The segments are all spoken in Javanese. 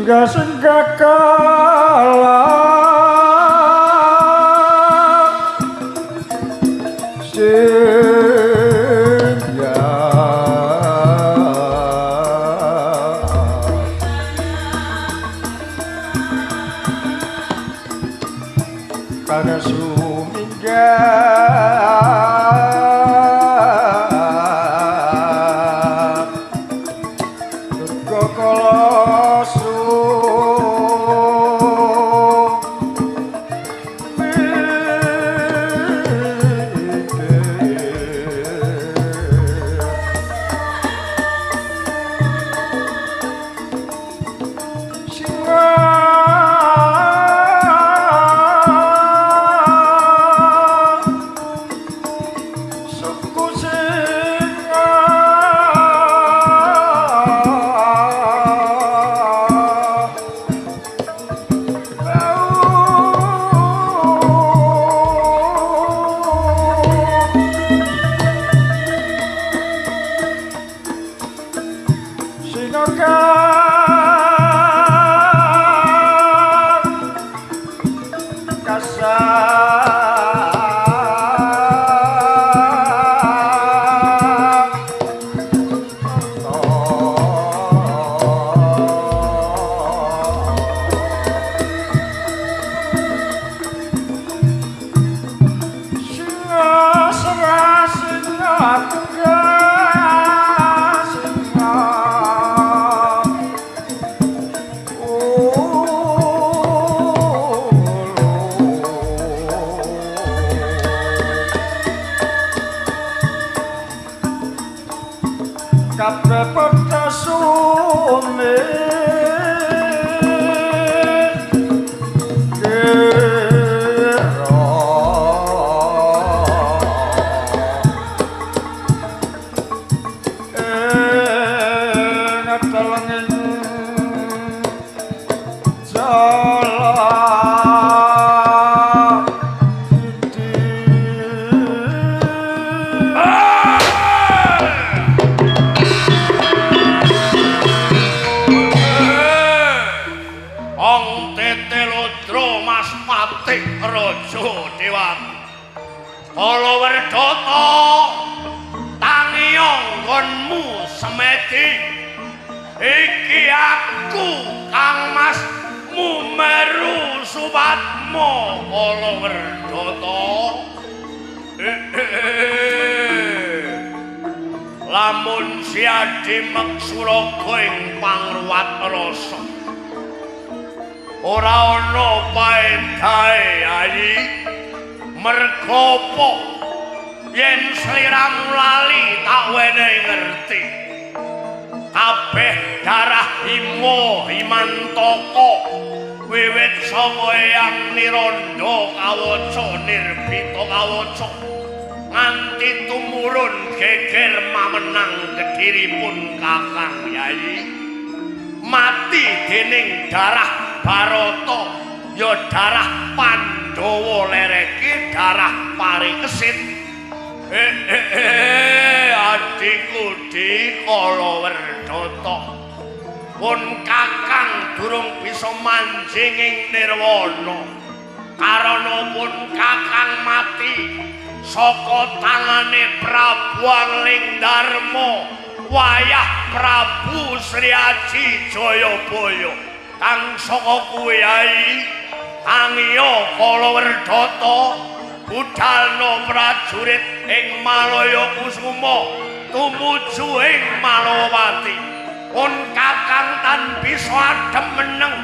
singgah kala pada suminggat durga kalasu kabeh padha sume iki aku Kang Mas Mumeru Subatmo Kalawerdhata lamun siadi meksuraga ing pangruwat rasa ora ana paedahe ayi merga apa yen sliramu lali tak wenehi ngerti kabeh darah imo himantaka wiwit saka eyang niranda kawaca nirbita kawaca nganti tumurun geger mamenang kedhiripun Kakang Yayi mati dening darah Barata ya darah Pandhawa lereki darah Parikesit adikku di Kalawerdhata pun Kakang durung bisa manjing ing nirwana karana pun Kakang mati saka tangane Prabu Anglingdarma wayah Prabu Sri Aji Jayabaya kang saka kuwi ayi Angya Kalawerdhata budalna prajurit ing Malaya Kusuma tumuju ing Malawati pun Kakang tan bisa adem meneng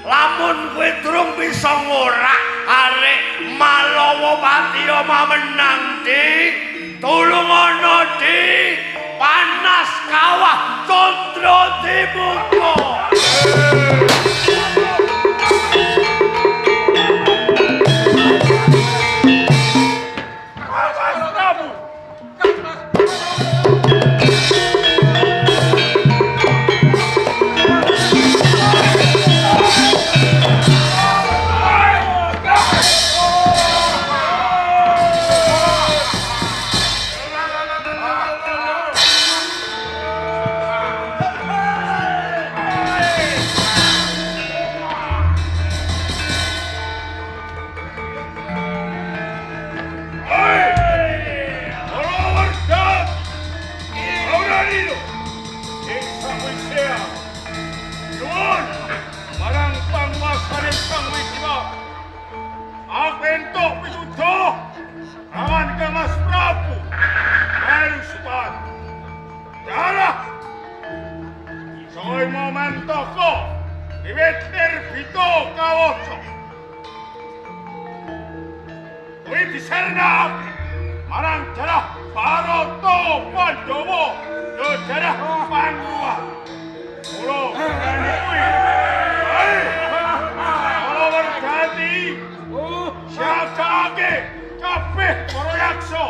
lamun kowe durung bisa ngorak arek Malawati mamenang di tulung ana di panas kawah Condro Dimuka diserna marang darah Baroto Pandowo yo darah Pandhawa kula ngene kuwi kula werdani siapake kabeh para yaksa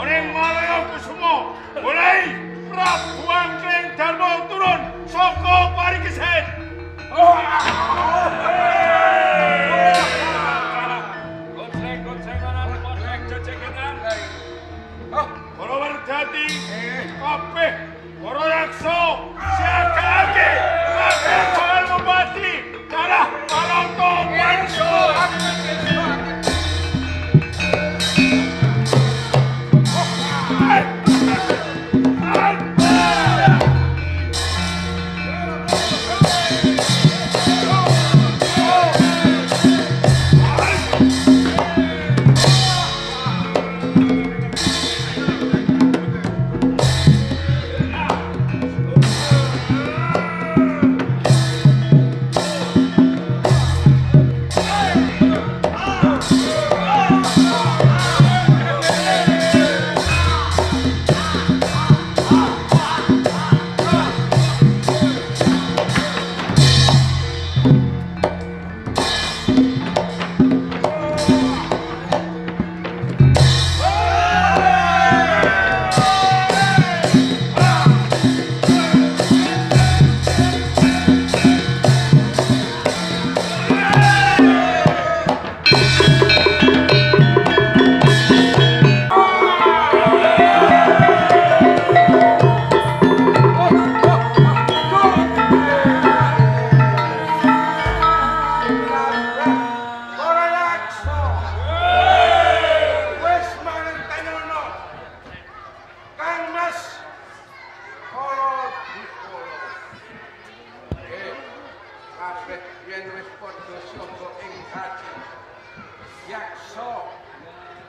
ning Malaya Kusuma mulai Prabu Angkring Darma turun saka Parikesit para werdani kabeh para yaksa siapake kabeh bakal membati darah Baroto Pandowo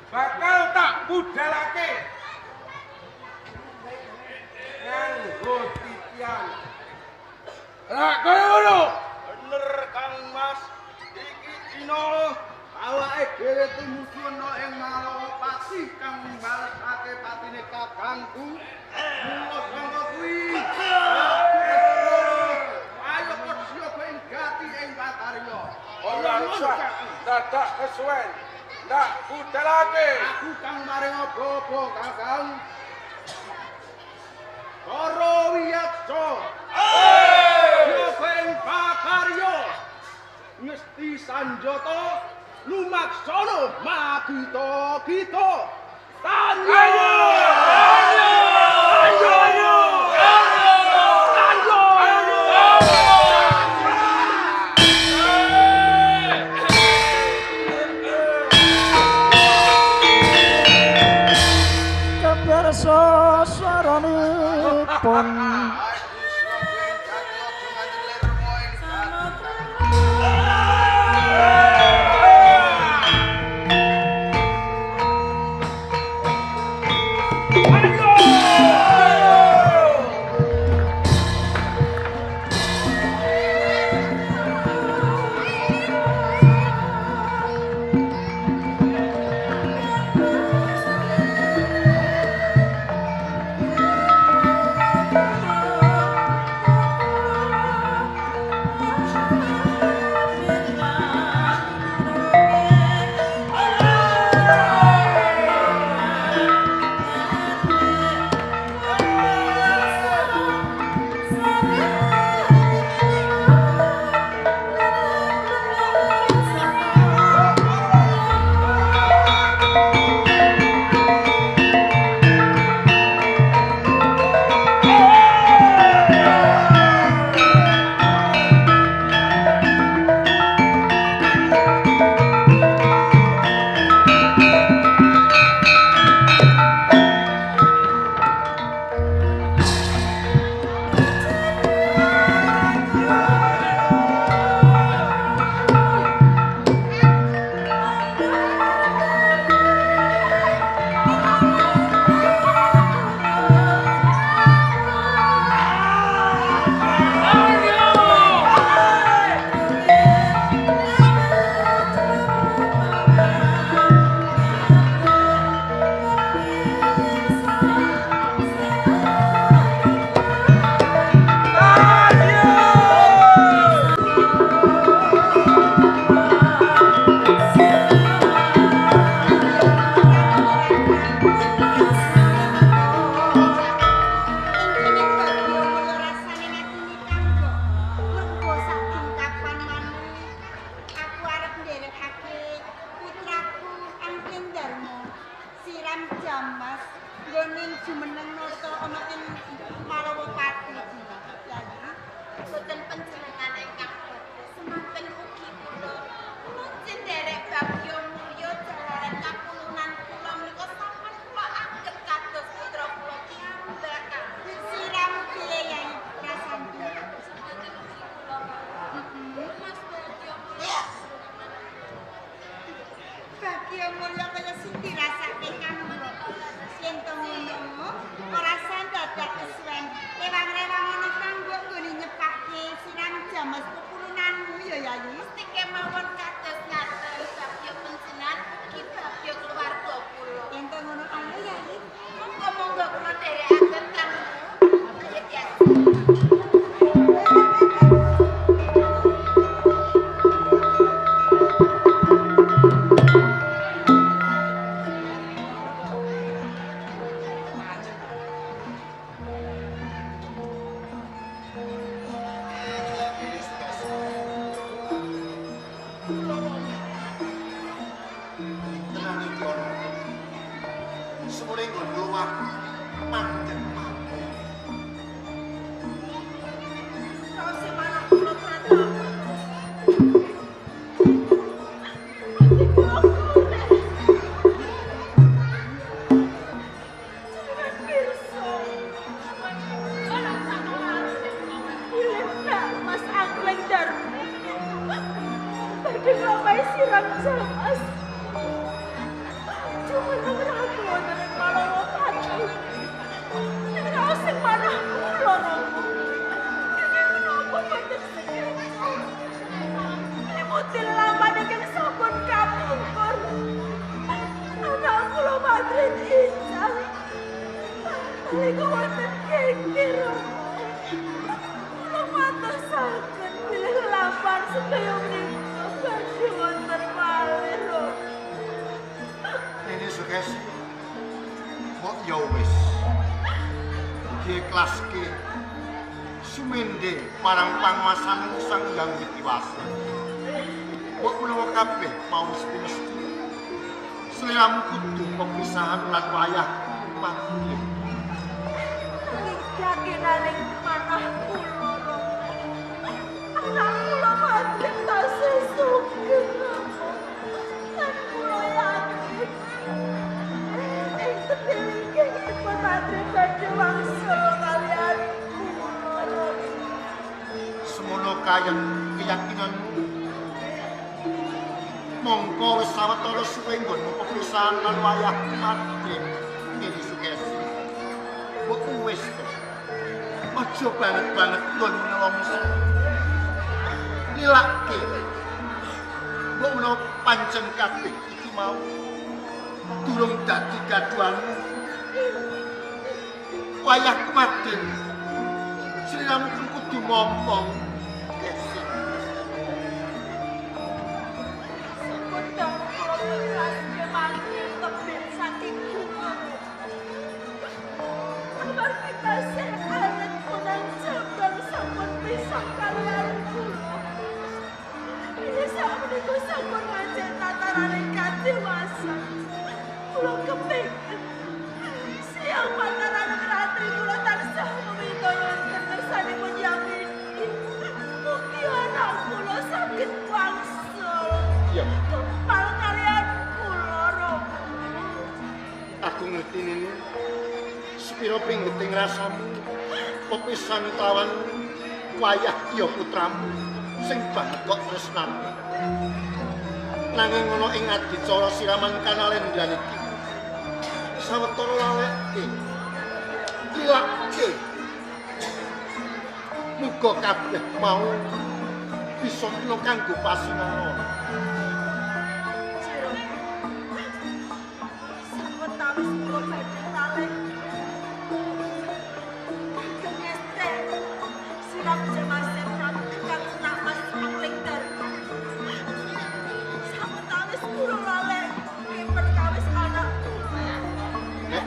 bakal tak budalake nganggo titian lah kaya ngono bener Kang Mas iki dina awake dhewe tumuju ing Malawapati kang balekake patine kakangku mula sangka kuwi ayo padha ing gati ing Patarya ora usah dadak kesuwen ndak budalake aku kang maring apa-apa kakang para wiyaksa yo ing Patarya ngesti sanjata lumaksana magita-gita tanyo sasaranipun bahagia mulya kaya sing dirasake kamu. Yen to ngono, ora sandadak kesuwen. Ewang-ewang ana kanggo nggone nyepake sinan jamas pupunanmu ya Yayi. Mesti kemawon kados ngaten sabya pensinan kita bya keluarga kula. Yen to ngono ae Yayi. Monggo kula dherekaken tamu. Ayo biasa. Marang panguasane Sang Hyang Witiwasa. Mbok menawa kabeh mau mesti sliramu kudu pepisahan lan wayah mati. Yakinaning manah kula anak kula mati tasih sugih. Lan kula yakin ing tebih iki patri badhe wangsul kaliyan semono kaya keyakinanmu mongko wis sawetara suwe nggonmu pepisahan lan wayah mati ini Sukesi kok wis aja banget lon menawa mesti nilake kok menawa pancen kabeh iki mau durung dadi gaduhanmu wayah mati sliramu kudu ngompong sepiro pinggeting rasamu pepisan lawan wayah iya putramu sing banget kok tresnane nanging ngono ing adicara siraman Kanalendran iki sawetara laleke ilake muga kabeh mau bisa kena kanggo pasinara.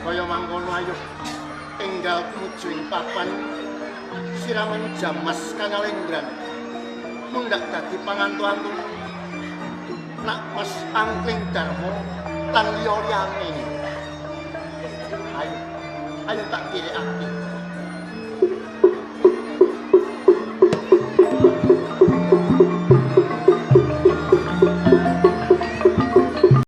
Kaya mangkono ayo enggal nuju ing papan siraman Jamas Kanalendran mundak dadi pangantu-antu nak Mas Angkling Darmo lan liya-liyane ayo tak kirekake